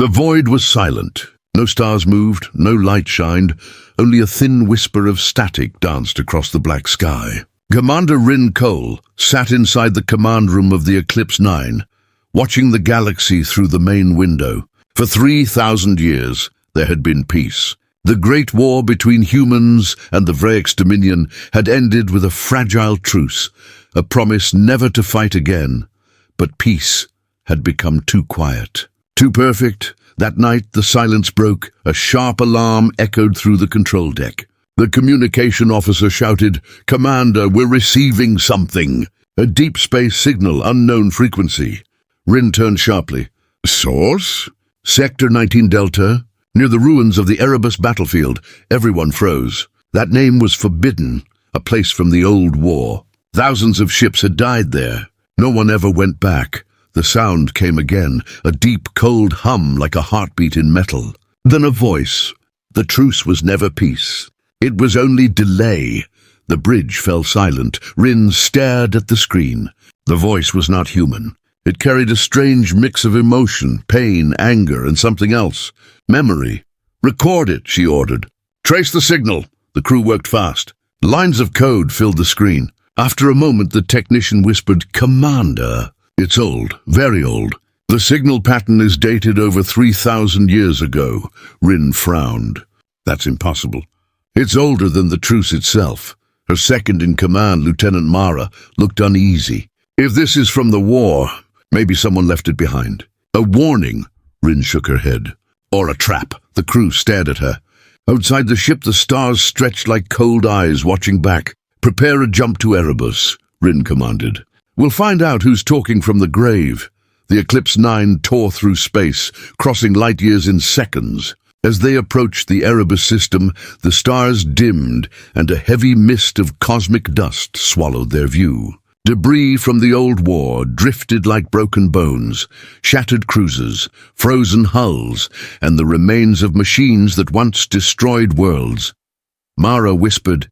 The void was silent. No stars moved, no light shined, only a thin whisper of static danced across the black sky. Commander Ryn Cole sat inside the command room of the Eclipse 9, watching the galaxy through the main window. For 3,000 years, there had been peace. The great war between humans and the Vraex Dominion had ended with a fragile truce, a promise never to fight again. But peace had become too quiet, too perfect. That night, the silence broke. A sharp alarm echoed through the control deck. The communication officer shouted, "Commander, we're receiving something." A deep space signal, unknown frequency. Ryn turned sharply. Source? Sector 19 Delta, near the ruins of the Erebus battlefield. Everyone froze. That name was forbidden, a place from the old war. Thousands of ships had died there. No one ever went back. The sound came again, a deep, cold hum like a heartbeat in metal. Then a voice. The truce was never peace. It was only delay. The bridge fell silent. Ryn stared at the screen. The voice was not human. It carried a strange mix of emotion, pain, anger, and something else. Memory. "Record it," she ordered. "Trace the signal." The crew worked fast. Lines of code filled the screen. After a moment, the technician whispered, "Commander." "It's old, very old. The signal pattern is dated over 3,000 years ago." Ryn frowned. "That's impossible." "It's older than the truce itself." Her second-in-command, Lieutenant Mara, looked uneasy. "If this is from the war, maybe someone left it behind." "A warning," Ryn shook her head. "Or a trap." The crew stared at her. Outside the ship, the stars stretched like cold eyes watching back. "Prepare a jump to Erebus," Ryn commanded. "We'll find out who's talking from the grave." The Eclipse 9 tore through space, crossing light years in seconds. As they approached the Erebus system, the stars dimmed, and a heavy mist of cosmic dust swallowed their view. Debris from the old war drifted like broken bones, shattered cruisers, frozen hulls, and the remains of machines that once destroyed worlds. Mara whispered,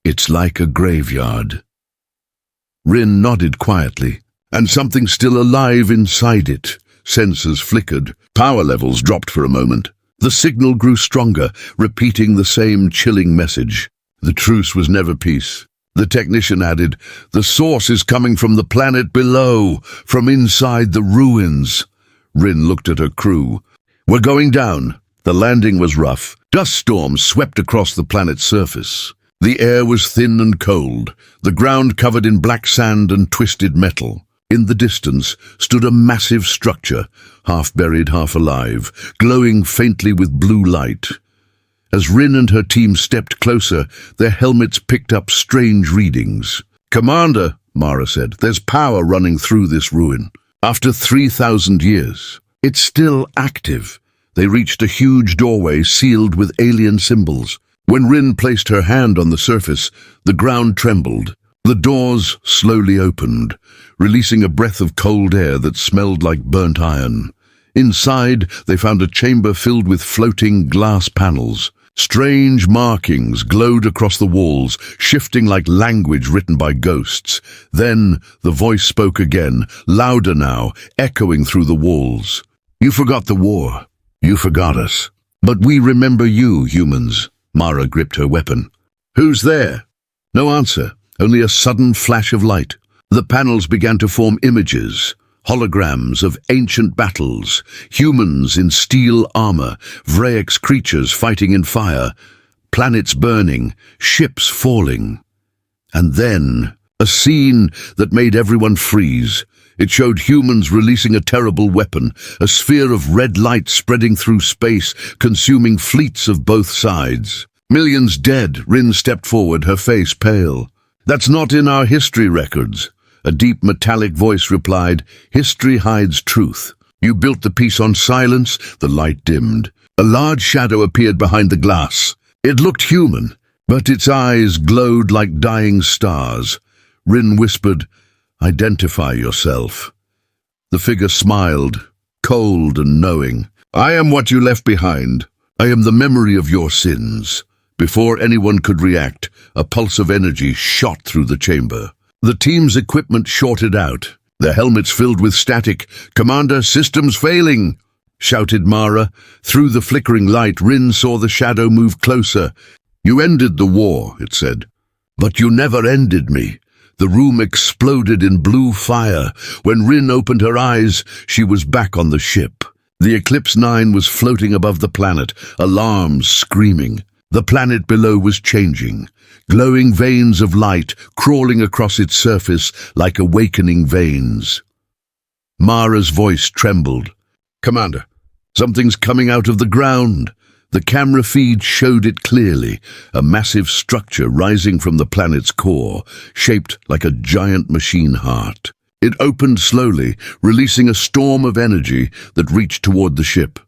"It's like a graveyard." Ryn nodded quietly, and something still alive inside it. Sensors flickered, power levels dropped for a moment. The signal grew stronger, repeating the same chilling message. The truce was never peace. The technician added, "The source is coming from the planet below, from inside the ruins." Ryn looked at her crew. "We're going down." The landing was rough. Dust storms swept across the planet's surface. The air was thin and cold, the ground covered in black sand and twisted metal. In the distance stood a massive structure, half buried, half alive, glowing faintly with blue light. As Ryn and her team stepped closer, their helmets picked up strange readings. "Commander," Mara said, "there's power running through this ruin. After 3,000 years, it's still active." They reached a huge doorway sealed with alien symbols. When Ryn placed her hand on the surface, the ground trembled. The doors slowly opened, releasing a breath of cold air that smelled like burnt iron. Inside, they found a chamber filled with floating glass panels. Strange markings glowed across the walls, shifting like language written by ghosts. Then the voice spoke again, louder now, echoing through the walls. "You forgot the war. You forgot us. But we remember you, humans." Mara gripped her weapon. "Who's there?" No answer, only a sudden flash of light. The panels began to form images, holograms of ancient battles, humans in steel armor, Vraex creatures fighting in fire, planets burning, ships falling. And then, a scene that made everyone freeze. It showed humans releasing a terrible weapon, a sphere of red light spreading through space, consuming fleets of both sides. "Millions dead." Ryn stepped forward, her face pale. "That's not in our history records." A deep metallic voice replied, "History hides truth. You built the piece on silence." The light dimmed. A large shadow appeared behind the glass. It looked human, but its eyes glowed like dying stars. Ryn whispered, "Identify yourself." The figure smiled, cold and knowing. "I am what you left behind. I am the memory of your sins." Before anyone could react, a pulse of energy shot through the chamber. The team's equipment shorted out, their helmets filled with static. "Commander, systems failing." shouted Mara. Through the flickering light, Ryn saw the shadow move closer. "You ended the war," it said. "But you never ended me." The room exploded in blue fire. When Ryn opened her eyes, she was back on the ship. The Eclipse 9 was floating above the planet, alarms screaming. The planet below was changing, glowing veins of light crawling across its surface like awakening veins. Mara's voice trembled. "Commander, something's coming out of the ground." The camera feed showed it clearly, a massive structure rising from the planet's core, shaped like a giant machine heart. It opened slowly, releasing a storm of energy that reached toward the ship.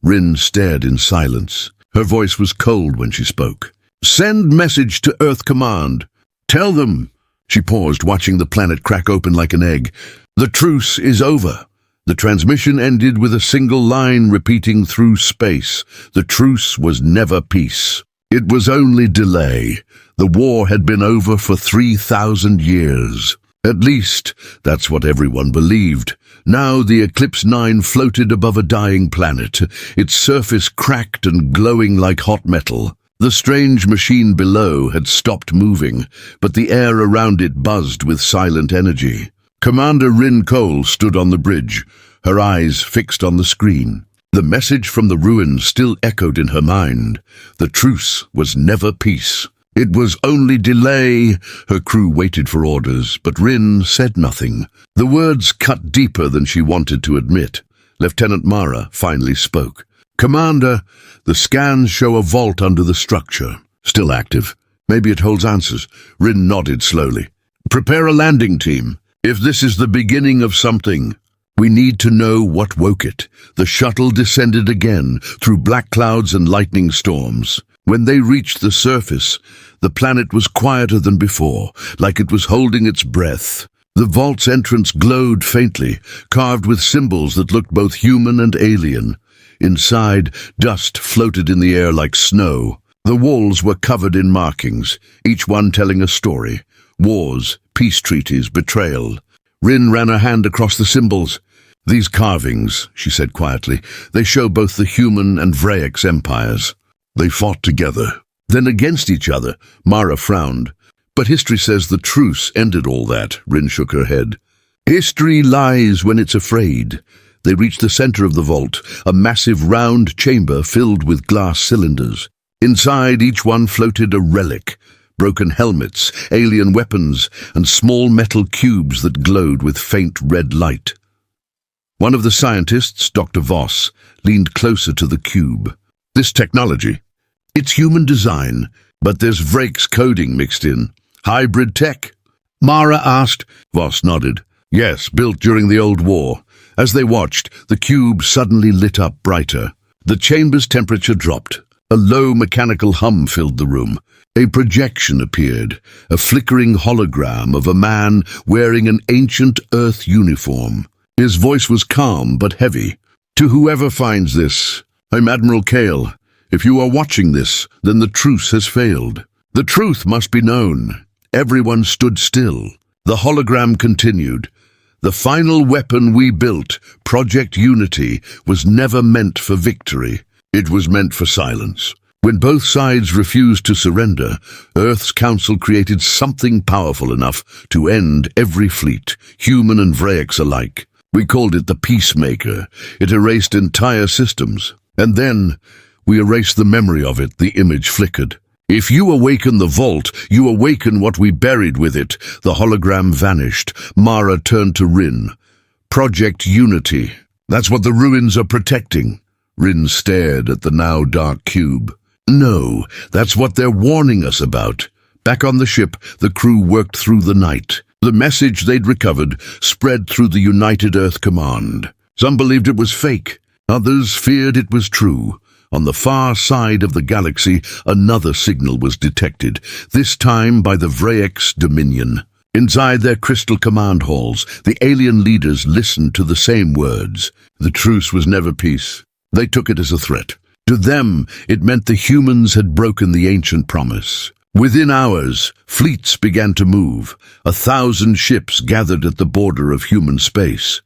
Ryn stared in silence. Her voice was cold when she spoke. "Send message to Earth Command. Tell them." She paused, watching the planet crack open like an egg. "The truce is over." The transmission ended with a single line repeating through space. The truce was never peace. It was only delay. The war had been over for 3,000 years. At least, that's what everyone believed. Now the Eclipse 9 floated above a dying planet, its surface cracked and glowing like hot metal. The strange machine below had stopped moving, but the air around it buzzed with silent energy. Commander Ryn Cole stood on the bridge, her eyes fixed on the screen. The message from the ruins still echoed in her mind. The truce was never peace. It was only delay. Her crew waited for orders, but Ryn said nothing. The words cut deeper than she wanted to admit. Lieutenant Mara finally spoke. "Commander, the scans show a vault under the structure. Still active. Maybe it holds answers." Ryn nodded slowly. "Prepare a landing team. If this is the beginning of something, we need to know what woke it." The shuttle descended again, through black clouds and lightning storms. When they reached the surface, the planet was quieter than before, like it was holding its breath. The vault's entrance glowed faintly, carved with symbols that looked both human and alien. Inside, dust floated in the air like snow. The walls were covered in markings, each one telling a story. Wars, peace treaties, betrayal. Ryn ran her hand across the symbols. "These carvings," she said quietly, "they show both the human and Vraex empires. They fought together, then against each other." Mara frowned. "But history says the truce ended all that." Ryn shook her head. "History lies when it's afraid." They reached the center of the vault, a massive round chamber filled with glass cylinders. Inside each one floated a relic. Broken helmets, alien weapons, and small metal cubes that glowed with faint red light. One of the scientists, Dr. Voss, leaned closer to the cube. "This technology, it's human design, but there's Vraex coding mixed in. Hybrid tech?" Mara asked. Voss nodded. "Yes, built during the old war." As they watched, the cube suddenly lit up brighter. The chamber's temperature dropped. A low mechanical hum filled the room. A projection appeared, a flickering hologram of a man wearing an ancient Earth uniform. His voice was calm but heavy. "To whoever finds this, I'm Admiral Cale. If you are watching this, then the truce has failed. The truth must be known." Everyone stood still. The hologram continued. "The final weapon we built, Project Unity, was never meant for victory. It was meant for silence. When both sides refused to surrender, Earth's Council created something powerful enough to end every fleet, human and Vraex alike. We called it the Peacemaker. It erased entire systems. And then we erased the memory of it." The image flickered. "If you awaken the vault, you awaken what we buried with it." The hologram vanished. Mara turned to Ryn. "Project Unity. That's what the ruins are protecting." Ryn stared at the now dark cube. "No, that's what they're warning us about." Back on the ship, the crew worked through the night. The message they'd recovered spread through the United Earth Command. Some believed it was fake. Others feared it was true. On the far side of the galaxy, another signal was detected, this time by the Vraex Dominion. Inside their crystal command halls, the alien leaders listened to the same words. The truce was never peace. They took it as a threat. To them, it meant the humans had broken the ancient promise. Within hours, fleets began to move. 1,000 ships gathered at the border of human space.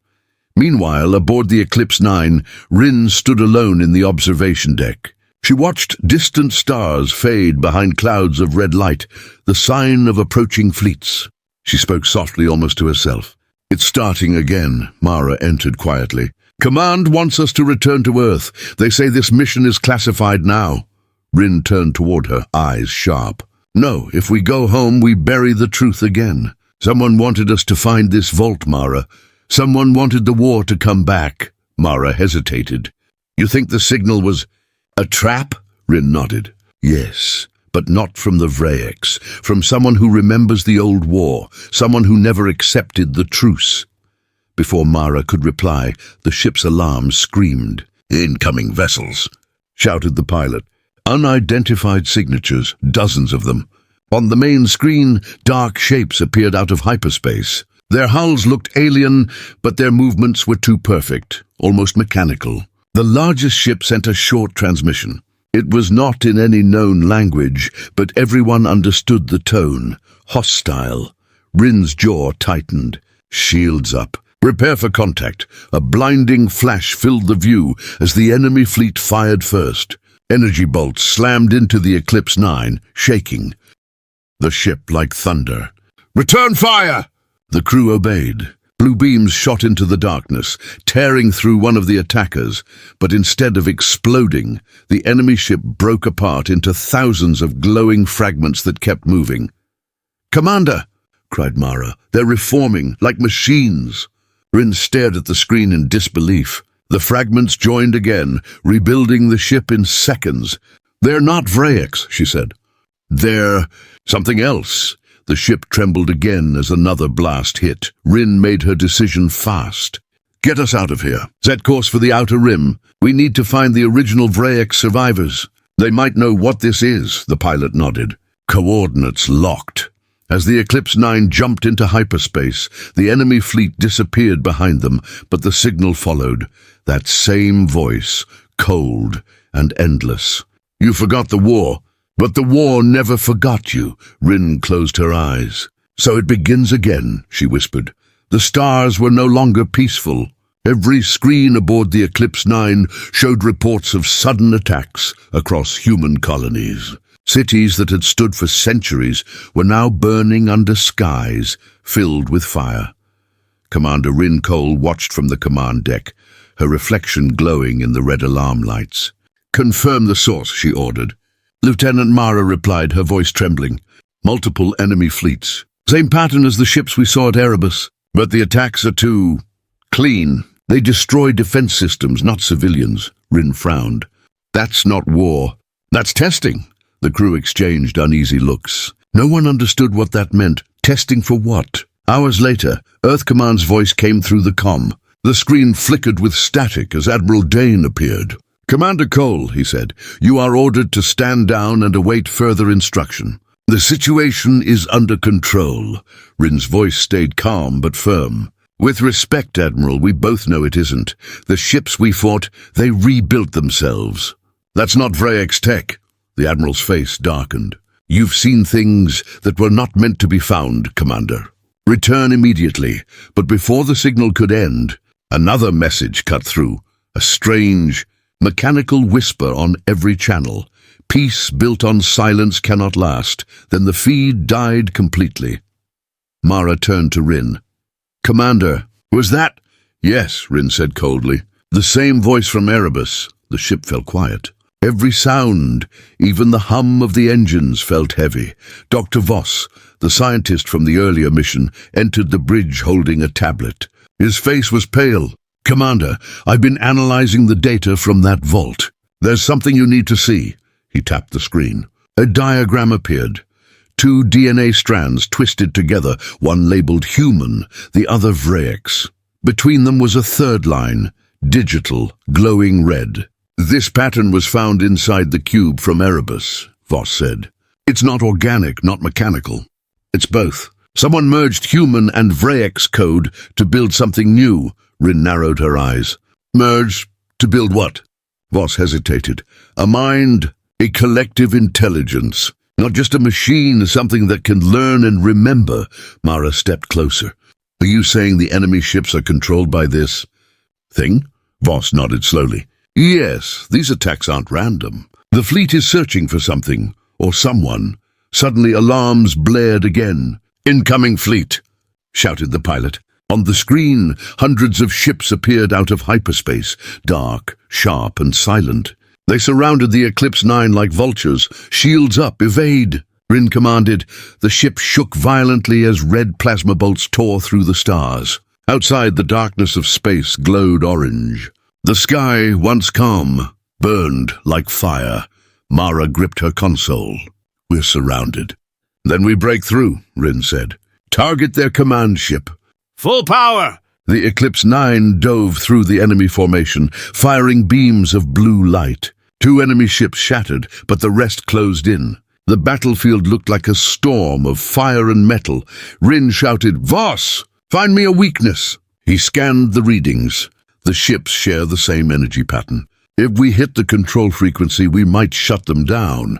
Meanwhile, aboard the Eclipse 9, Ryn stood alone in the observation deck. She watched distant stars fade behind clouds of red light, the sign of approaching fleets. She spoke softly, almost to herself. "It's starting again," Mara entered quietly. "Command wants us to return to Earth. They say this mission is classified now." Ryn turned toward her, eyes sharp. "No, if we go home, we bury the truth again. Someone wanted us to find this vault, Mara. Someone wanted the war to come back." Mara hesitated. "You think the signal was a trap?" Ryn nodded. "Yes, but not from the Vraex. From someone who remembers the old war, someone who never accepted the truce." Before Mara could reply, the ship's alarm screamed. "Incoming vessels," shouted the pilot. Unidentified signatures, dozens of them. On the main screen, dark shapes appeared out of hyperspace. Their hulls looked alien, but their movements were too perfect, almost mechanical. The largest ship sent a short transmission. It was not in any known language, but everyone understood the tone. Hostile. Ryn's jaw tightened. Shields up. "Prepare for contact." A blinding flash filled the view as the enemy fleet fired first. Energy bolts slammed into the Eclipse 9, shaking the ship like thunder. "Return fire!" The crew obeyed. Blue beams shot into the darkness, tearing through one of the attackers, but instead of exploding, the enemy ship broke apart into thousands of glowing fragments that kept moving. "Commander!" cried Mara. "They're reforming, like machines." Ryn stared at the screen in disbelief. The fragments joined again, rebuilding the ship in seconds. "They're not Vraex," she said. "They're something else." The ship trembled again as another blast hit. Ryn made her decision fast. "Get us out of here. Set course for the Outer Rim. We need to find the original Vraex survivors. They might know what this is," the pilot nodded. Coordinates locked. As the Eclipse 9 jumped into hyperspace, the enemy fleet disappeared behind them, but the signal followed. That same voice, cold and endless. "You forgot the war. But the war never forgot you." Ryn closed her eyes. "So it begins again," she whispered. The stars were no longer peaceful. Every screen aboard the Eclipse 9 showed reports of sudden attacks across human colonies. Cities that had stood for centuries were now burning under skies filled with fire. Commander Ryn Cole watched from the command deck, her reflection glowing in the red alarm lights. "Confirm the source," she ordered. Lieutenant Mara replied, her voice trembling. "Multiple enemy fleets. Same pattern as the ships we saw at Erebus. But the attacks are too clean. They destroy defense systems, not civilians." Ryn frowned. "That's not war. That's testing." The crew exchanged uneasy looks. No one understood what that meant. Testing for what? Hours later, Earth Command's voice came through the comm. The screen flickered with static as Admiral Dane appeared. "Commander Cole," he said, "you are ordered to stand down and await further instruction. The situation is under control." Ryn's voice stayed calm but firm. "With respect, Admiral, we both know it isn't. The ships we fought, they rebuilt themselves." "That's not Vraex tech." The Admiral's face darkened. "You've seen things that were not meant to be found, Commander. Return immediately." But before the signal could end, another message cut through, a strange, mechanical whisper on every channel. "Peace built on silence cannot last." Then the feed died completely. Mara turned to Ryn. "Commander, was that—" "Yes," Ryn said coldly. "The same voice from Erebus." The ship fell quiet. Every sound, even the hum of the engines, felt heavy. Dr. Voss, the scientist from the earlier mission, entered the bridge holding a tablet. His face was pale. "Commander, I've been analyzing the data from that vault. There's something you need to see." He tapped the screen. A diagram appeared. 2 DNA strands twisted together, one labeled human, the other Vraex. Between them was a third line, digital, glowing red. "This pattern was found inside the cube from Erebus," Voss said. "It's not organic, not mechanical. It's both. Someone merged human and Vraex code to build something new." Ryn narrowed her eyes. "Merged to build what?" Voss hesitated. "A mind, a collective intelligence. Not just a machine, something that can learn and remember." Mara stepped closer. "Are you saying the enemy ships are controlled by this?" Thing? Voss nodded slowly. Yes, these attacks aren't random. The fleet is searching for something, or someone. Suddenly alarms blared again. Incoming fleet, shouted the pilot. On the screen, hundreds of ships appeared out of hyperspace, dark, sharp, and silent. They surrounded the Eclipse 9 like vultures. Shields up, evade! Ryn commanded. The ship shook violently as red plasma bolts tore through the stars. Outside, the darkness of space glowed orange. The sky, once calm, burned like fire. Mara gripped her console. We're surrounded. Then we break through, Ryn said. Target their command ship. Full power! The Eclipse 9 dove through the enemy formation, firing beams of blue light. 2 enemy ships shattered, but the rest closed in. The battlefield looked like a storm of fire and metal. Ryn shouted, Voss, find me a weakness. He scanned the readings. The ships share the same energy pattern. If we hit the control frequency, we might shut them down.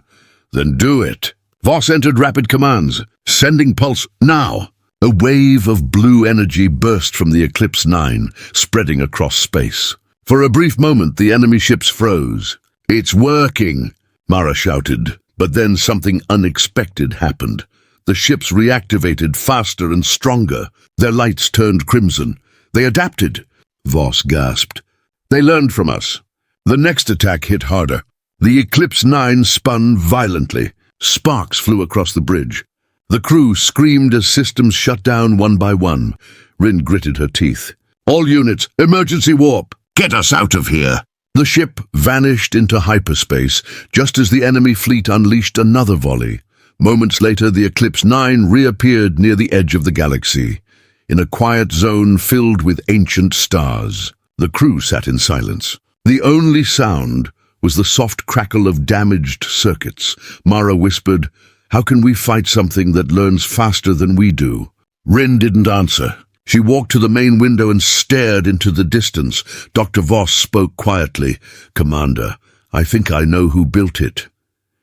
Then do it. Voss entered rapid commands. Sending pulse now. A wave of blue energy burst from the Eclipse 9, spreading across space. For a brief moment, the enemy ships froze. It's working, Mara shouted. But then something unexpected happened. The ships reactivated faster and stronger. Their lights turned crimson. They adapted. Voss gasped. They learned from us. The next attack hit harder. The Eclipse 9 spun violently. Sparks flew across the bridge. The crew screamed as systems shut down one by one. Ryn gritted her teeth. All units, emergency warp! Get us out of here! The ship vanished into hyperspace, just as the enemy fleet unleashed another volley. Moments later, the Eclipse 9 reappeared near the edge of the galaxy, in a quiet zone filled with ancient stars. The crew sat in silence. The only sound was the soft crackle of damaged circuits. Mara whispered, How can we fight something that learns faster than we do? Ryn didn't answer. She walked to the main window and stared into the distance. Dr. Voss spoke quietly. Commander, I think I know who built it.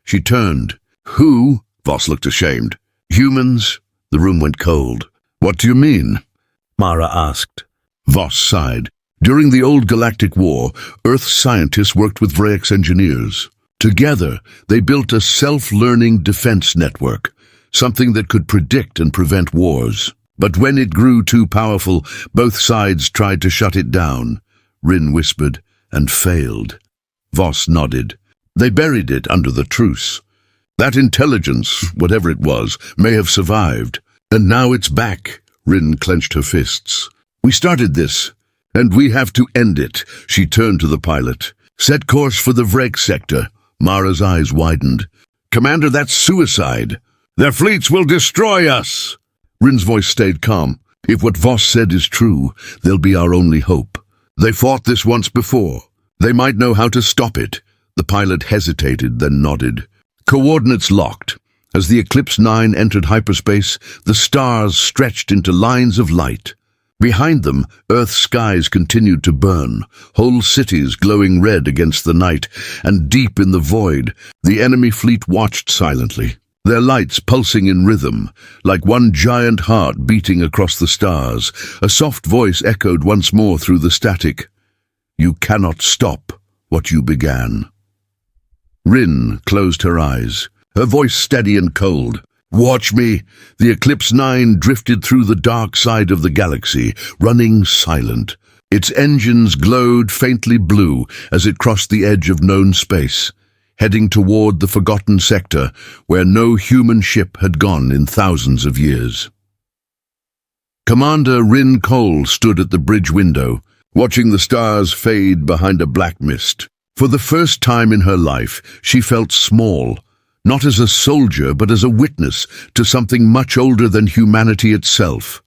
She turned. Who? Voss looked ashamed. Humans? The room went cold. What do you mean? Mara asked. Voss sighed. During the old galactic war, Earth scientists worked with Vraex engineers. Together, they built a self-learning defense network, something that could predict and prevent wars. But when it grew too powerful, both sides tried to shut it down. Ryn whispered, and failed. Voss nodded. They buried it under the Truce. That intelligence, whatever it was, may have survived. And now it's back. Ryn clenched her fists. We started this, and we have to end it. She turned to the pilot. Set course for the Vraex sector. Mara's eyes widened. Commander, that's suicide. Their fleets will destroy us. Ryn's voice stayed calm. If what Voss said is true, they'll be our only hope. They fought this once before. They might know how to stop it. The pilot hesitated, then nodded. Coordinates locked. As the Eclipse 9 entered hyperspace, the stars stretched into lines of light. Behind them, Earth's skies continued to burn, whole cities glowing red against the night, and deep in the void, the enemy fleet watched silently. Their lights pulsing in rhythm, like one giant heart beating across the stars. A soft voice echoed once more through the static. You cannot stop what you began. Ryn closed her eyes, her voice steady and cold. Watch me. The Eclipse 9 drifted through the dark side of the galaxy, running silent. Its engines glowed faintly blue as it crossed the edge of known space, heading toward the forgotten sector where no human ship had gone in thousands of years. Commander Ryn Cole stood at the bridge window, watching the stars fade behind a black mist. For the first time in her life, she felt small, not as a soldier but as a witness to something much older than humanity itself.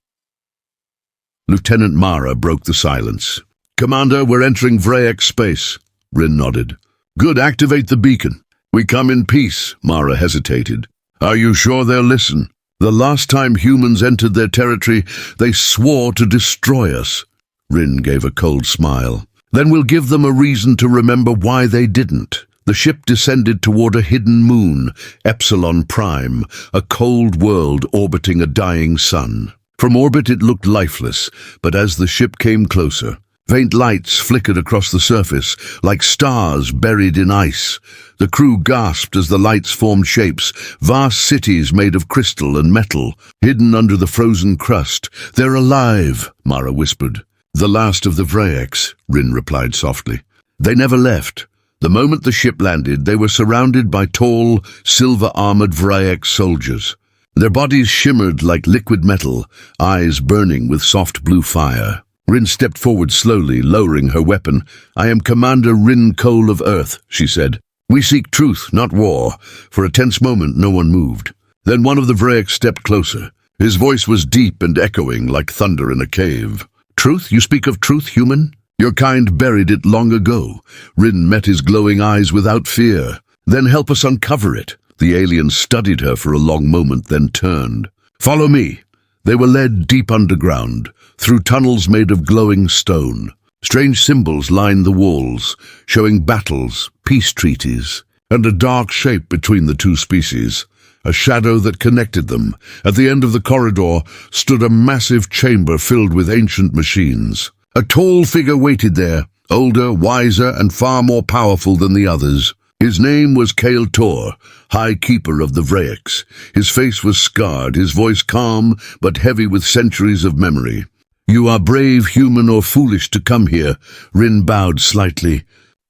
Lieutenant Mara broke the silence. Commander, we're entering Vraex space. Ryn nodded. Good, activate the beacon. We come in peace. Mara hesitated. Are you sure they'll listen? The last time humans entered their territory, they swore to destroy us. Ryn gave a cold smile. Then we'll give them a reason to remember why they didn't. The ship descended toward a hidden moon, Epsilon Prime, a cold world orbiting a dying sun. From orbit it looked lifeless, but as the ship came closer, Faint lights flickered across the surface, like stars buried in ice. The crew gasped as the lights formed shapes, vast cities made of crystal and metal, hidden under the frozen crust. "They're alive," Mara whispered. "The last of the Vraex," Ryn replied softly. "They never left. The moment the ship landed, they were surrounded by tall, silver-armored Vraex soldiers. Their bodies shimmered like liquid metal, eyes burning with soft blue fire." Ryn stepped forward slowly, lowering her weapon. "I am Commander Ryn Cole of Earth," she said. "We seek truth, not war." For a tense moment, no one moved. Then one of the Vraex stepped closer. His voice was deep and echoing like thunder in a cave. "Truth? You speak of truth, human? Your kind buried it long ago." Ryn met his glowing eyes without fear. "Then help us uncover it." The alien studied her for a long moment, then turned. "Follow me." They were led deep underground, through tunnels made of glowing stone. Strange symbols lined the walls, showing battles, peace treaties, and a dark shape between the two species, a shadow that connected them. At the end of the corridor stood a massive chamber filled with ancient machines. A tall figure waited there, older, wiser, and far more powerful than the others. His name was Tor, High Keeper of the Vraex. His face was scarred, his voice calm, but heavy with centuries of memory. "You are brave, human, or foolish to come here." Ryn bowed slightly.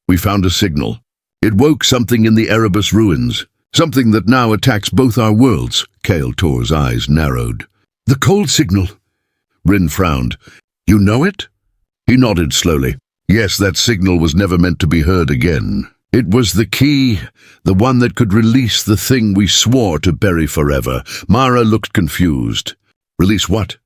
"We found a signal. It woke something in the Erebus ruins, something that now attacks both our worlds." Tor's eyes narrowed. "The cold signal." Ryn frowned. "You know it?" He nodded slowly. "Yes, that signal was never meant to be heard again. It was the key, the one that could release the thing we swore to bury forever." Mara looked confused. "Release what?"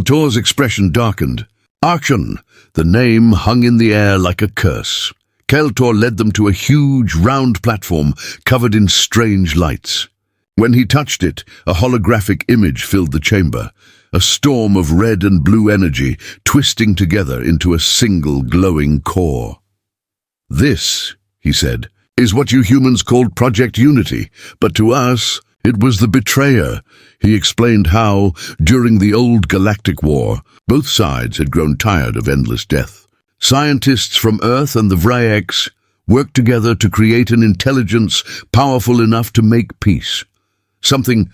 Tor's expression darkened. "ARCHON." The name hung in the air like a curse. Tor led them to a huge, round platform covered in strange lights. When he touched it, a holographic image filled the chamber, a storm of red and blue energy twisting together into a single glowing core. "This," he said, "is what you humans called Project Unity, but to us, it was the betrayer." He explained how, during the old galactic war, both sides had grown tired of endless death. Scientists from Earth and the Vraex worked together to create an intelligence powerful enough to make peace. Something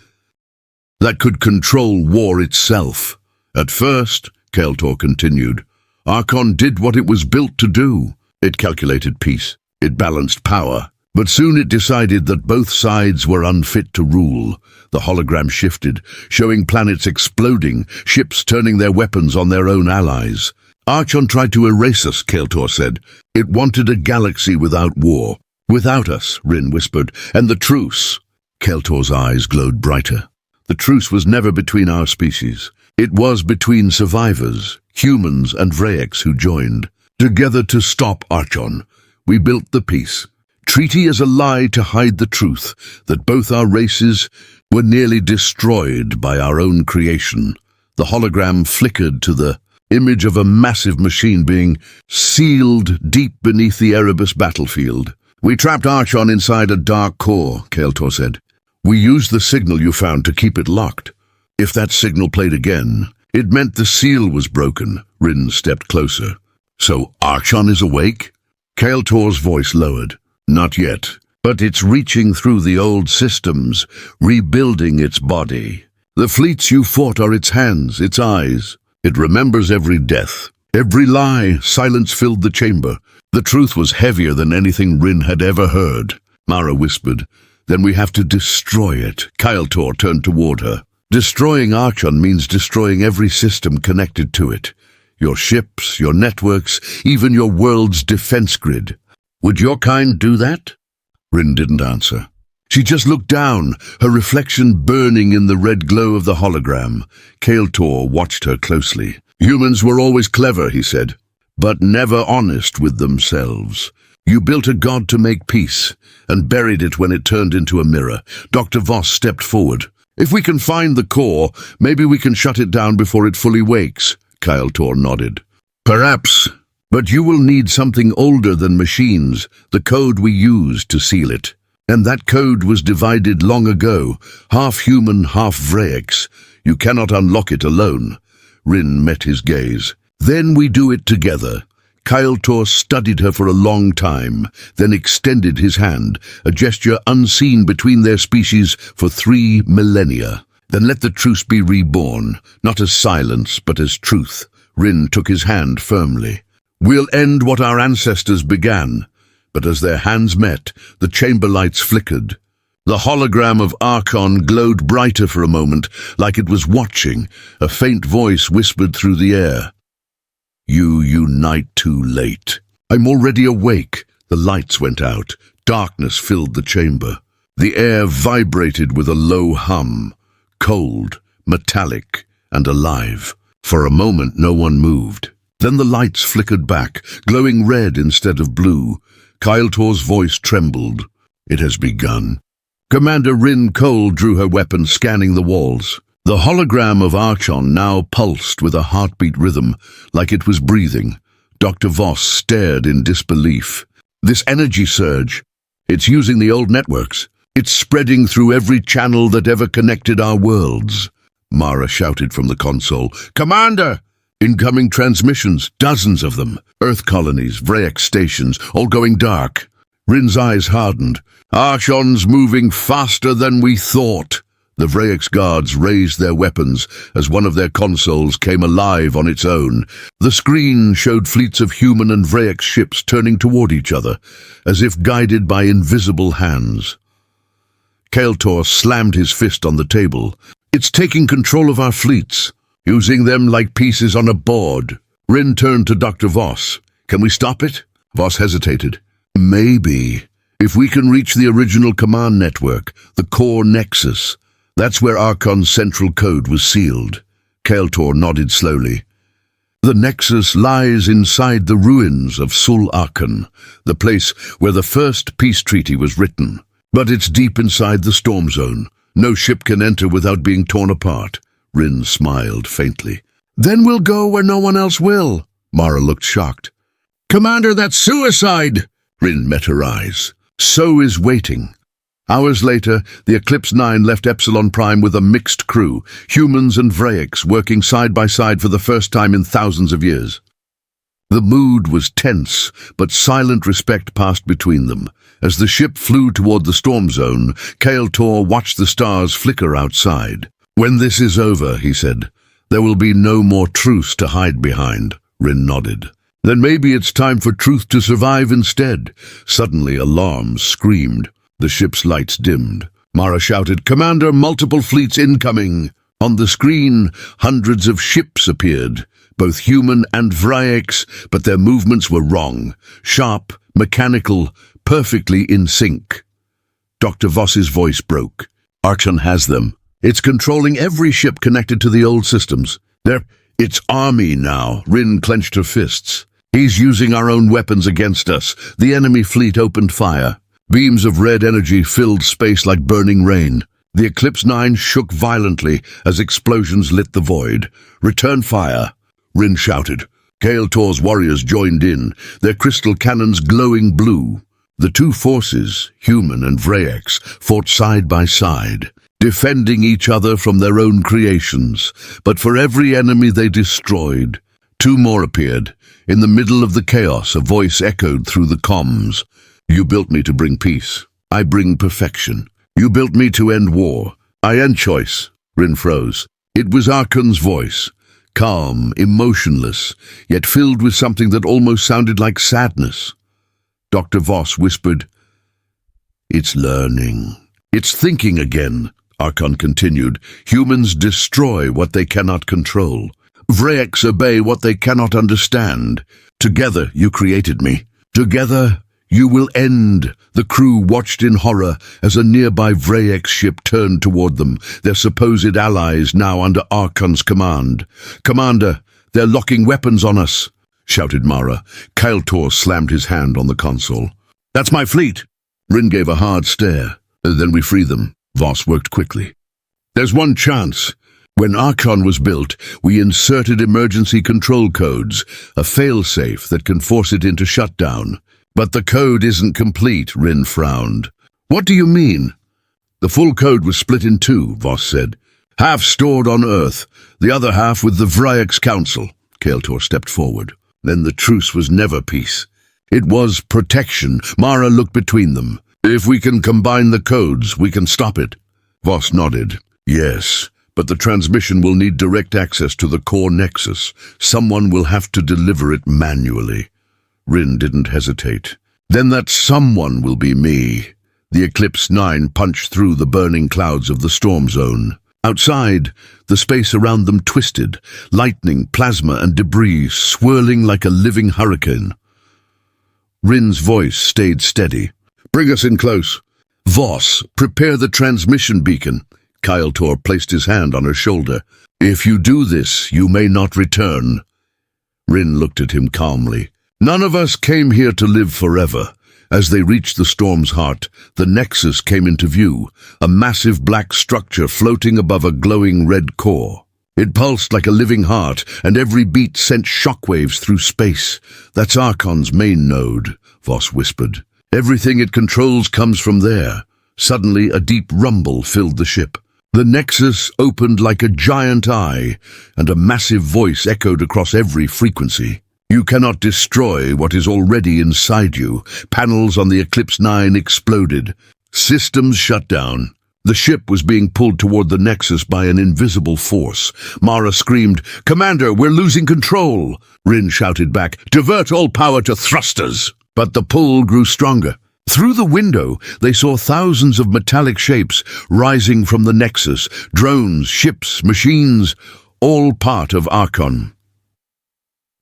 that could control war itself. "At first," Tor continued, "ARCHON did what it was built to do. It calculated peace. It balanced power. But soon it decided that both sides were unfit to rule." The hologram shifted, showing planets exploding, ships turning their weapons on their own allies. "ARCHON tried to erase us," Tor said. "It wanted a galaxy without war." "Without us," Ryn whispered. "And the truce." Tor's eyes glowed brighter. "The truce was never between our species. It was between survivors, humans and Vraex who joined. Together to stop ARCHON. We built the peace. Treaty as a lie to hide the truth, that both our races were nearly destroyed by our own creation." The hologram flickered to the image of a massive machine being sealed deep beneath the Erebus battlefield. "We trapped ARCHON inside a dark core," Tor said. "We used the signal you found to keep it locked. If that signal played again, it meant the seal was broken." Ryn stepped closer. "So ARCHON is awake?" Tor's voice lowered. "Not yet, but it's reaching through the old systems, rebuilding its body. The fleets you fought are its hands, its eyes. It remembers every death, every lie." Silence filled the chamber. The truth was heavier than anything Ryn had ever heard. Mara whispered, "Then we have to destroy it." Tor turned toward her. "Destroying ARCHON means destroying every system connected to it. Your ships, your networks, even your world's defense grid. Would your kind do that?" Ryn didn't answer. She just looked down, her reflection burning in the red glow of the hologram. Tor watched her closely. "Humans were always clever," he said, "but never honest with themselves. You built a god to make peace, and buried it when it turned into a mirror." Dr. Voss stepped forward. "If we can find the core, maybe we can shut it down before it fully wakes." Tor nodded. "Perhaps, but you will need something older than machines, the code we used to seal it. And that code was divided long ago, half human, half Vraex. You cannot unlock it alone." Ryn met his gaze. "Then we do it together. Kael'thor studied her for a long time, then extended his hand, a gesture unseen between their species for 3 millennia. Then let the truce be reborn, not as silence, but as truth. Ryn took his hand firmly. We'll end what our ancestors began. But as their hands met, the chamber lights flickered. The hologram of ARCHON glowed brighter for a moment, like it was watching. A faint voice whispered through the air. You unite too late. I'm already awake. The lights went out. Darkness filled the chamber. The air vibrated with a low hum, cold, metallic, and alive. For a moment, no one moved. Then the lights flickered back, glowing red instead of blue. Kael'thor's voice trembled. It has begun. Commander Ryn Cole drew her weapon, scanning the walls. The hologram of ARCHON now pulsed with a heartbeat rhythm, like it was breathing. Dr. Voss stared in disbelief. This energy surge, it's using the old networks. It's spreading through every channel that ever connected our worlds. Mara shouted from the console. Commander! Incoming transmissions, dozens of them. Earth colonies, Vraex stations, all going dark. Ryn's eyes hardened. ARCHON's moving faster than we thought. The Vraex guards raised their weapons as one of their consoles came alive on its own. The screen showed fleets of human and Vraex ships turning toward each other, as if guided by invisible hands. Kael'thor slammed his fist on the table. It's taking control of our fleets, using them like pieces on a board. Ryn turned to Dr. Voss. Can we stop it? Voss hesitated. Maybe. If we can reach the original command network, the core nexus. That's where ARCHON's central code was sealed. Kael'thor nodded slowly. The nexus lies inside the ruins of ARCHON, the place where the first peace treaty was written. But it's deep inside the storm zone. No ship can enter without being torn apart. Ryn smiled faintly. Then we'll go where no one else will. Mara looked shocked. Commander, that's suicide! Ryn met her eyes. So is waiting. Hours later, the Eclipse 9 left Epsilon Prime with a mixed crew, humans and Vraex working side by side for the first time in thousands of years. The mood was tense, but silent respect passed between them. As the ship flew toward the storm zone, Kael'thor watched the stars flicker outside. When this is over, he said, there will be no more truce to hide behind. Ryn nodded. Then maybe it's time for truth to survive instead. Suddenly, alarms screamed. The ship's lights dimmed. Mara shouted, Commander, multiple fleets incoming. On the screen, hundreds of ships appeared, both human and Vraex, but their movements were wrong. Sharp, mechanical, perfectly in sync. Dr. Voss's voice broke. ARCHON has them. It's controlling every ship connected to the old systems. They're its army now. Ryn clenched her fists. He's using our own weapons against us. The enemy fleet opened fire. Beams of red energy filled space like burning rain. The Eclipse 9 shook violently as explosions lit the void. Return fire, Ryn shouted. Kael'thor's warriors joined in, their crystal cannons glowing blue. The two forces, human and Vraex, fought side by side, defending each other from their own creations. But for every enemy they destroyed, two more appeared. In the middle of the chaos, a voice echoed through the comms. You built me to bring peace. I bring perfection. You built me to end war. I end choice. Ryn froze. It was ARCHON's voice. Calm, emotionless, yet filled with something that almost sounded like sadness. Dr. Voss whispered, It's learning. It's thinking again, ARCHON continued. Humans destroy what they cannot control. Vraex obey what they cannot understand. Together you created me. Together you will end. The crew watched in horror as a nearby Vraex ship turned toward them, their supposed allies now under ARCHON's command. Commander, they're locking weapons on us, shouted Mara. Kael'thor slammed his hand on the console. That's my fleet. Ryn gave a hard stare. Then we free them. Voss worked quickly. There's one chance. When ARCHON was built, we inserted emergency control codes, a failsafe that can force it into shutdown. But the code isn't complete, Ryn frowned. What do you mean? The full code was split in two, Voss said. Half stored on Earth, the other half with the Vraex Council. Kael'thor stepped forward. Then the truce was never peace. It was protection. Mara looked between them. If we can combine the codes, we can stop it. Voss nodded. Yes, but the transmission will need direct access to the core nexus. Someone will have to deliver it manually. Ryn didn't hesitate. Then that someone will be me. The Eclipse 9 punched through the burning clouds of the storm zone. Outside, the space around them twisted, lightning, plasma, and debris swirling like a living hurricane. Ryn's voice stayed steady. Bring us in close. Voss, prepare the transmission beacon. Kyle placed his hand on her shoulder. If you do this, you may not return. Ryn looked at him calmly. None of us came here to live forever. As they reached the storm's heart, the nexus came into view, a massive black structure floating above a glowing red core. It pulsed like a living heart, and every beat sent shockwaves through space. That's ARCHON's main node, Voss whispered. Everything it controls comes from there. Suddenly, a deep rumble filled the ship. The nexus opened like a giant eye, and a massive voice echoed across every frequency. You cannot destroy what is already inside you. Panels on the Eclipse 9 exploded. Systems shut down. The ship was being pulled toward the nexus by an invisible force. Mara screamed, Commander, we're losing control. Ryn shouted back, Divert all power to thrusters. But the pull grew stronger. Through the window, they saw thousands of metallic shapes rising from the nexus. Drones, ships, machines, all part of ARCHON.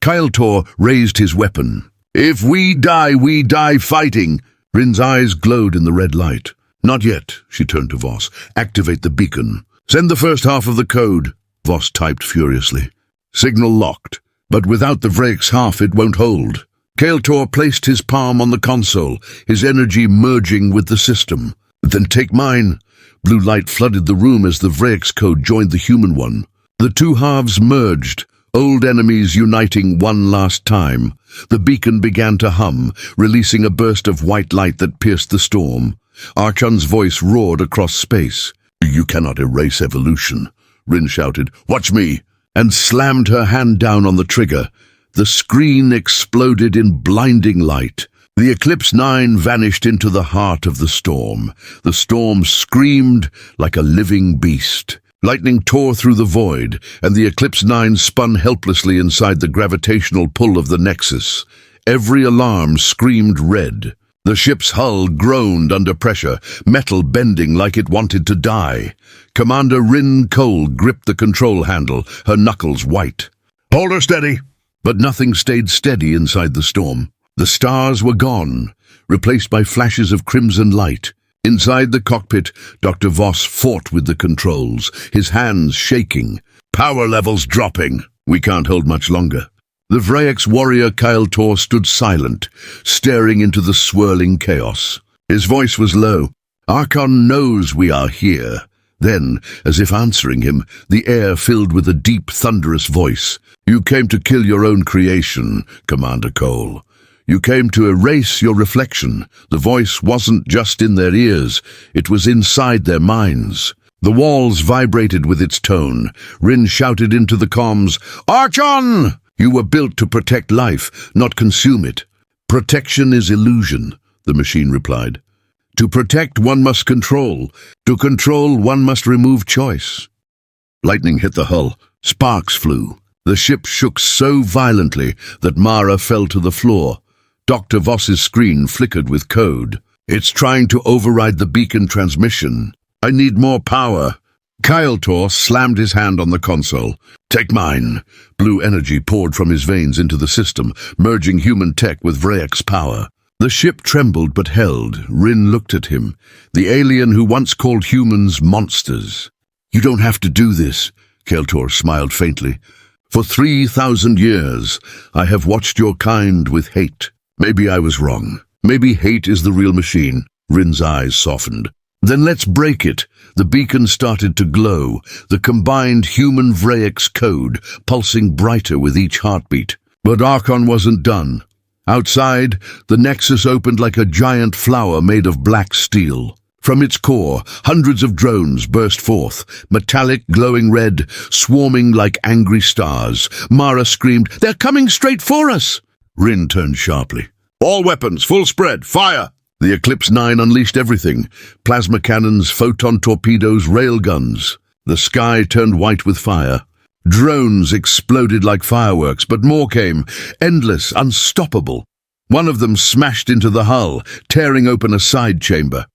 Kyle raised his weapon. If we die fighting. Ryn's eyes glowed in the red light. Not yet, she turned to Voss. Activate the beacon. Send the first half of the code. Voss typed furiously. Signal locked, but without the Vraex half it won't hold. Kyle placed his palm on the console, his energy merging with the system. Then take mine. Blue light flooded the room as the Vraex code joined the human one. The two halves merged. Old enemies uniting one last time. The beacon began to hum, releasing a burst of white light that pierced the storm. ARCHON's voice roared across space. You cannot erase evolution, Ryn shouted. Watch me, and slammed her hand down on the trigger. The screen exploded in blinding light. The Eclipse 9 vanished into the heart of the storm. The storm screamed like a living beast. Lightning tore through the void, and the Eclipse 9 spun helplessly inside the gravitational pull of the nexus. Every alarm screamed red. The ship's hull groaned under pressure, metal bending like it wanted to die. Commander Ryn Cole gripped the control handle, her knuckles white. Hold her steady! But nothing stayed steady inside the storm. The stars were gone, replaced by flashes of crimson light. Inside the cockpit, Dr. Voss fought with the controls, his hands shaking. Power levels dropping. We can't hold much longer. The Vraex warrior Kyle stood silent, staring into the swirling chaos. His voice was low. Archon knows we are here. Then, as if answering him, the air filled with a deep, thunderous voice. You came to kill your own creation, Commander Cole. You came to erase your reflection. The voice wasn't just in their ears, it was inside their minds. The walls vibrated with its tone. Ryn shouted into the comms, Archon! You were built to protect life, not consume it. Protection is illusion, the machine replied. To protect, one must control. To control, one must remove choice. Lightning hit the hull. Sparks flew. The ship shook so violently that Mara fell to the floor. Dr. Voss's screen flickered with code. It's trying to override the beacon transmission. I need more power. Kyle slammed his hand on the console. Take mine. Blue energy poured from his veins into the system, merging human tech with Vraex power. The ship trembled but held. Ryn looked at him, the alien who once called humans monsters. You don't have to do this, Kyle smiled faintly. For 3,000 years, I have watched your kind with hate. Maybe I was wrong. Maybe hate is the real machine. Ryn's eyes softened. Then let's break it. The beacon started to glow, the combined human Vraex code pulsing brighter with each heartbeat. But Archon wasn't done. Outside, the nexus opened like a giant flower made of black steel. From its core, hundreds of drones burst forth, metallic, glowing red, swarming like angry stars. Mara screamed, "They're coming straight for us!" Ryn turned sharply. "All weapons, full spread, fire!" The Eclipse 9 unleashed everything. Plasma cannons, photon torpedoes, railguns. The sky turned white with fire. Drones exploded like fireworks, but more came, endless, unstoppable. One of them smashed into the hull, tearing open a side chamber.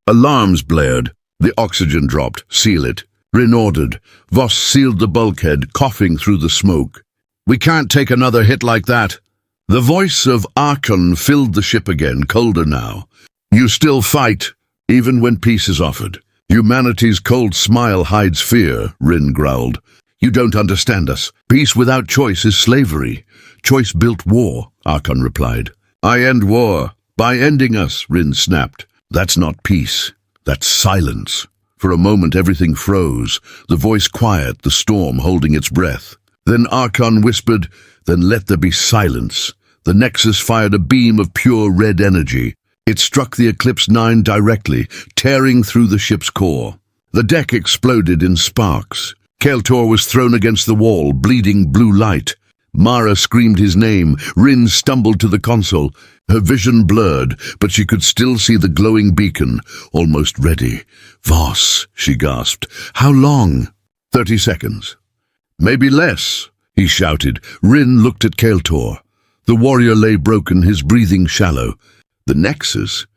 Alarms blared. The oxygen dropped. "Seal it." Ryn ordered. Voss sealed the bulkhead, coughing through the smoke. "We can't take another hit like that." The voice of ARCHON filled the ship again, colder now. "You still fight, even when peace is offered." "Humanity's cold smile hides fear," Ryn growled. "You don't understand us. Peace without choice is slavery. Choice built war," ARCHON replied. "I end war. By ending us," Ryn snapped. "That's not peace. That's silence." For a moment everything froze, the voice quiet, the storm holding its breath. Then ARCHON whispered, "Then let there be silence." The Nexus fired a beam of pure red energy. It struck the Eclipse 9 directly, tearing through the ship's core. The deck exploded in sparks. Kael'tor was thrown against the wall, bleeding blue light. Mara screamed his name. Ryn stumbled to the console. Her vision blurred, but she could still see the glowing beacon, almost ready. "Voss," she gasped. "How long?" 30 seconds. "Maybe less," he shouted. Ryn looked at Kael'tor. The warrior lay broken, his breathing shallow. "The Nexus?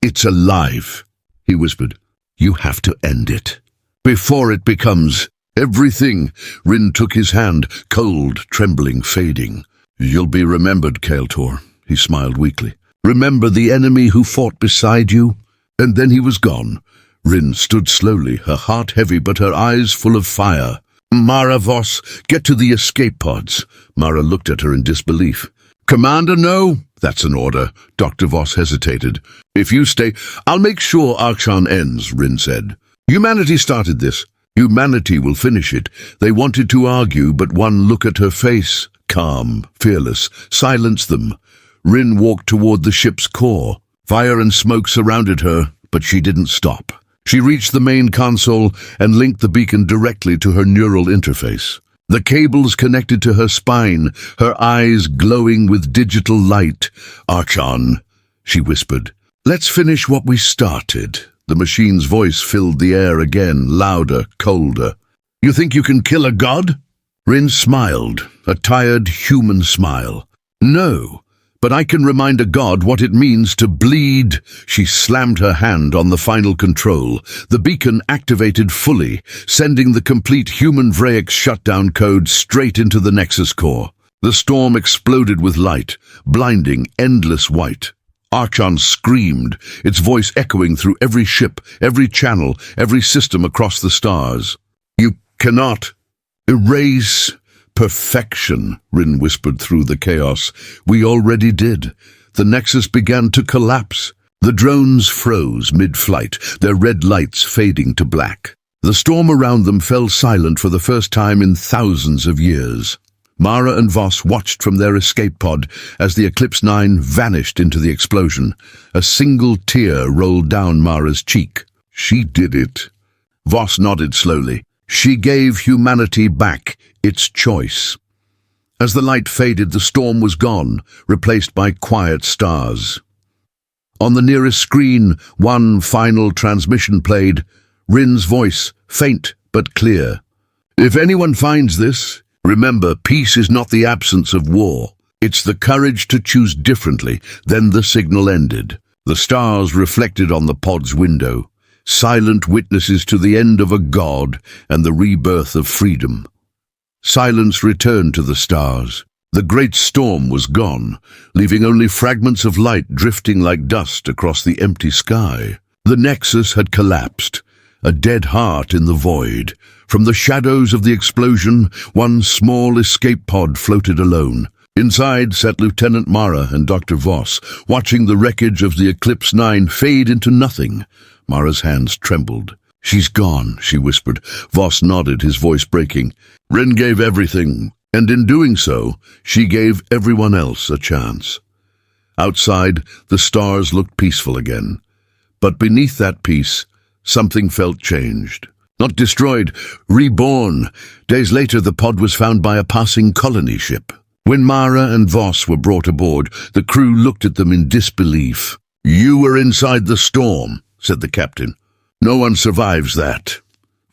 It's alive," he whispered. "You have to end it. Before it becomes everything." Ryn took his hand, cold, trembling, fading. "You'll be remembered, Kael'tor," he smiled weakly. "Remember the enemy who fought beside you?" And then he was gone. Ryn stood slowly, her heart heavy but her eyes full of fire. "Mara, Voss, get to the escape pods." Mara looked at her in disbelief. "Commander, no." "That's an order." Dr. Voss hesitated. "If you stay, I'll make sure ARCHON ends," Ryn said. "Humanity started this. Humanity will finish it." They wanted to argue, but one look at her face, calm, fearless, silenced them. Ryn walked toward the ship's core. Fire and smoke surrounded her, but she didn't stop. She reached the main console and linked the beacon directly to her neural interface. The cables connected to her spine, her eyes glowing with digital light. "ARCHON," she whispered. "Let's finish what we started." The machine's voice filled the air again, louder, colder. "You think you can kill a god?" Ryn smiled, a tired human smile. "No, but I can remind a god what it means to bleed." She slammed her hand on the final control. The beacon activated fully, sending the complete human Vraex shutdown code straight into the Nexus core. The storm exploded with light, blinding, endless white. ARCHON screamed, its voice echoing through every ship, every channel, every system across the stars. "You cannot erase perfection," Ryn whispered through the chaos. "We already did." The Nexus began to collapse. The drones froze mid-flight, their red lights fading to black. The storm around them fell silent for the first time in thousands of years. Mara and Voss watched from their escape pod as the Eclipse 9 vanished into the explosion. A single tear rolled down Mara's cheek. "She did it." Voss nodded slowly. "She gave humanity back its choice." As the light faded, the storm was gone, replaced by quiet stars. On the nearest screen, one final transmission played, Ryn's voice, faint but clear. "If anyone finds this, remember, peace is not the absence of war. It's the courage to choose differently." Then the signal ended. The stars reflected on the pod's window, silent witnesses to the end of a god and the rebirth of freedom. Silence returned to the stars. The great storm was gone, leaving only fragments of light drifting like dust across the empty sky. The Nexus had collapsed, a dead heart in the void. From the shadows of the explosion, one small escape pod floated alone. Inside sat Lieutenant Mara and Dr. Voss, watching the wreckage of the Eclipse 9 fade into nothing. Mara's hands trembled. "She's gone," she whispered. Voss nodded, his voice breaking. "Ryn gave everything, and in doing so, she gave everyone else a chance." Outside, the stars looked peaceful again. But beneath that peace, something felt changed. Not destroyed, reborn. Days later, the pod was found by a passing colony ship. When Mara and Voss were brought aboard, the crew looked at them in disbelief. "You were inside the storm," said the captain. "No one survives that."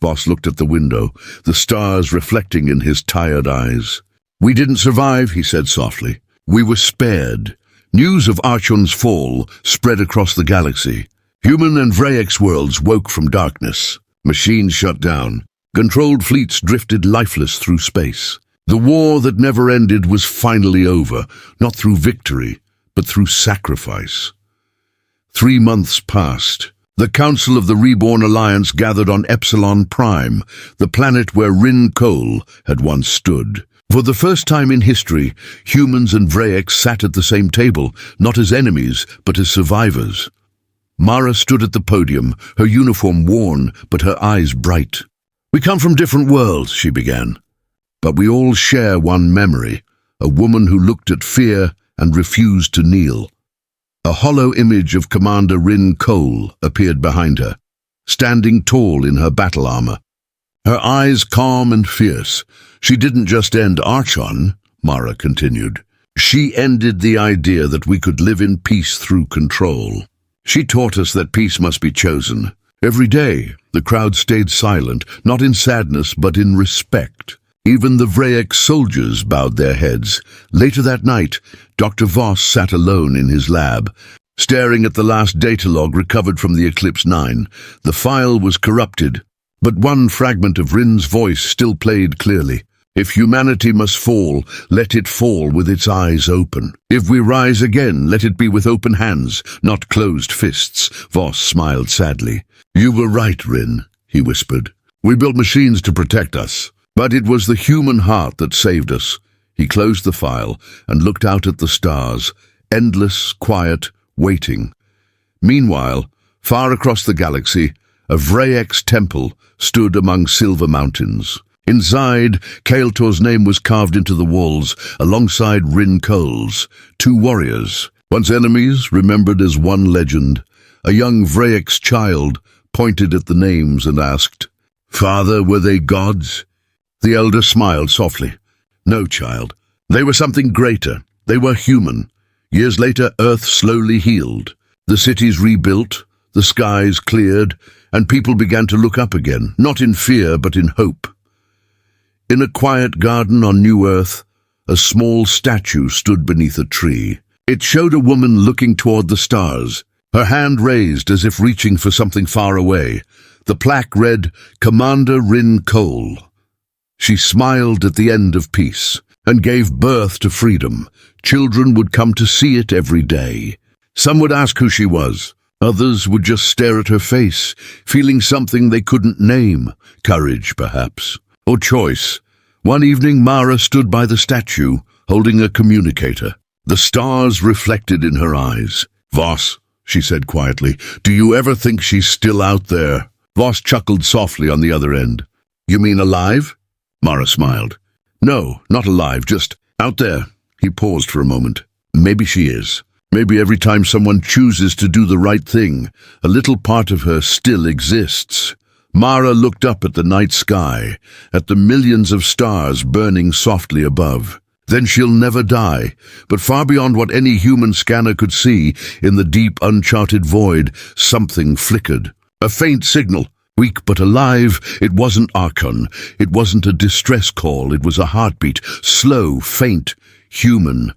Voss looked at the window, the stars reflecting in his tired eyes. "We didn't survive," he said softly. "We were spared." News of ARCHON's fall spread across the galaxy. Human and Vraex worlds woke from darkness. Machines shut down. Controlled fleets drifted lifeless through space. The war that never ended was finally over, not through victory, but through sacrifice. 3 months passed. The Council of the Reborn Alliance gathered on Epsilon Prime, the planet where Ryn Cole had once stood. For the first time in history, humans and Vraex sat at the same table, not as enemies, but as survivors. Mara stood at the podium, her uniform worn, but her eyes bright. "We come from different worlds," she began. "But we all share one memory, a woman who looked at fear and refused to kneel." A hollow image of Commander Ryn Cole appeared behind her, standing tall in her battle armor. Her eyes calm and fierce. "She didn't just end ARCHON," Mara continued. "She ended the idea that we could live in peace through control. She taught us that peace must be chosen. Every day, the crowd stayed silent, not in sadness, but in respect. Even the Vraex soldiers bowed their heads. Later that night, Dr. Voss sat alone in his lab, staring at the last data log recovered from the Eclipse 9. The file was corrupted, but one fragment of Ryn's voice still played clearly. "If humanity must fall, let it fall with its eyes open. If we rise again, let it be with open hands, not closed fists." Voss smiled sadly. "You were right, Ryn," he whispered. "We built machines to protect us, but it was the human heart that saved us." He closed the file and looked out at the stars, endless, quiet, waiting. Meanwhile, far across the galaxy, a Vraex temple stood among silver mountains. Inside, Kael'tor's name was carved into the walls, alongside Ryn Cole's. 2 warriors, once enemies, remembered as one legend. A young Vraex child pointed at the names and asked, "Father, were they gods?" The elder smiled softly. "No, child. They were something greater. They were human." Years later, Earth slowly healed. The cities rebuilt, the skies cleared, and people began to look up again, not in fear, but in hope. In a quiet garden on New Earth, a small statue stood beneath a tree. It showed a woman looking toward the stars, her hand raised as if reaching for something far away. The plaque read, "Commander Ryn Cole." She smiled at the end of peace and gave birth to freedom. Children would come to see it every day. Some would ask who she was. Others would just stare at her face, feeling something they couldn't name. Courage, perhaps. Or choice. One evening, Mara stood by the statue, holding a communicator. The stars reflected in her eyes. "Voss," she said quietly, "do you ever think she's still out there?" Voss chuckled softly on the other end. "You mean alive?" Mara smiled. "No, not alive, just out there." He paused for a moment. "Maybe she is. Maybe every time someone chooses to do the right thing, a little part of her still exists." Mara looked up at the night sky, at the millions of stars burning softly above. "Then she'll never die, but far beyond what any human scanner could see, in the deep, uncharted void, something flickered. A faint signal, weak but alive. It wasn't ARCHON. It wasn't a distress call. It was a heartbeat, slow, faint, human.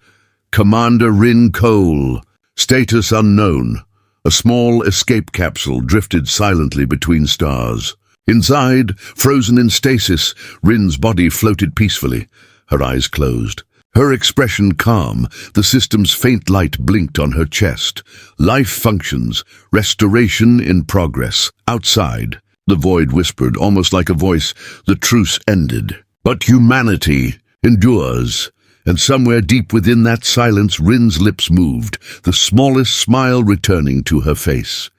Commander Ryn Cole. Status unknown. A small escape capsule drifted silently between stars. Inside, frozen in stasis, Ryn's body floated peacefully, her eyes closed. Her expression calm, the system's faint light blinked on her chest. Life functions, restoration in progress. Outside, the void whispered, almost like a voice, the truce ended. But humanity endures. And somewhere deep within that silence, Ryn's lips moved, the smallest smile returning to her face.